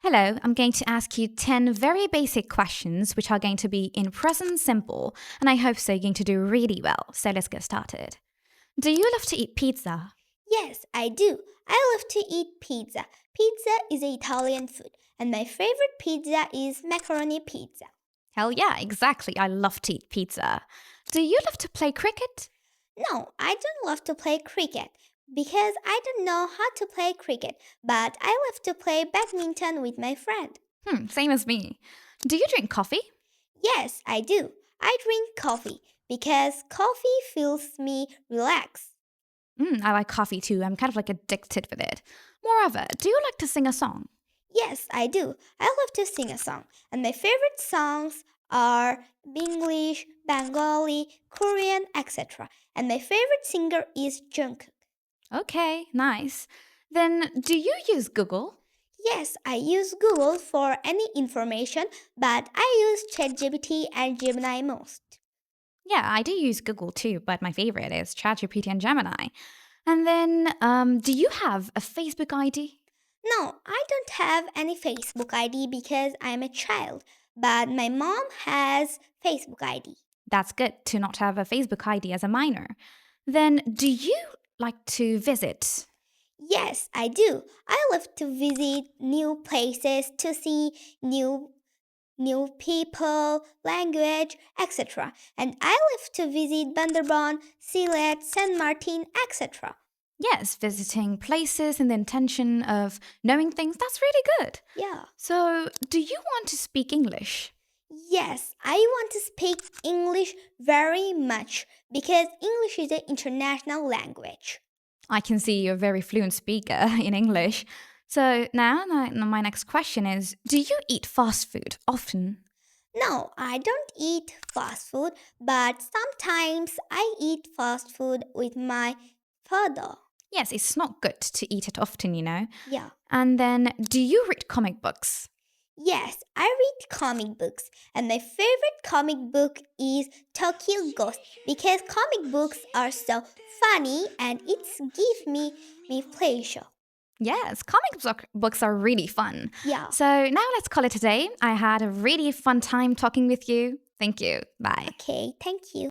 Hello, I'm going to ask you 10 very basic questions which are going to be in present simple, and I hope so you're going to do really well. So let's get started. Do you love to eat pizza? Yes, I do. I love to eat pizza. Pizza is Italian food, and my favorite pizza is macaroni pizza. Hell yeah, exactly. I love to eat pizza. Do you love to play cricket? No, I don't love to play cricket because I don't know how to play cricket, but I love to play badminton with my friend. Same as me. Do you drink coffee? Yes, I do. I drink coffee because coffee feels me relax. I like coffee too. I'm kind of like addicted with it. Moreover, do you like to sing a song? Yes, I do. I love to sing a song, and my favorite songs are English, Bengali, Korean, etc. And my favorite singer is Jungkook. Okay, nice. Then do you use Google? Yes, I use Google for any information, but I use ChatGPT and Gemini most. Yeah, I do use Google too, but my favorite is ChatGPT and Gemini. And then, do you have a Facebook ID? No, I don't have any Facebook ID because I'm a child, but my mom has Facebook ID. That's good to not have a Facebook ID as a minor. Then, do you like to visit? Yes, I do. I love to visit new places to see new people, language, etc. And I love to visit Bandarban, Sylhet, Saint Martin, etc. Yes, visiting places in the intention of knowing things. That's really good. Yeah. So, do you want to speak English? Yes, I want to speak English very much because English is an international language. I can see you're a very fluent speaker in English. So, now my next question is, do you eat fast food often? No, I don't eat fast food, but sometimes I eat fast food with my father. Yes, it's not good to eat it often. Yeah. And then, do you read comic books? Yes, I read comic books, and my favorite comic book is Tokyo Ghost because comic books are so funny and it's give me pleasure. Yes, books are really fun. Yeah. So now let's call it a day. I had a really fun time talking with you. Thank you. Bye. Okay, thank you.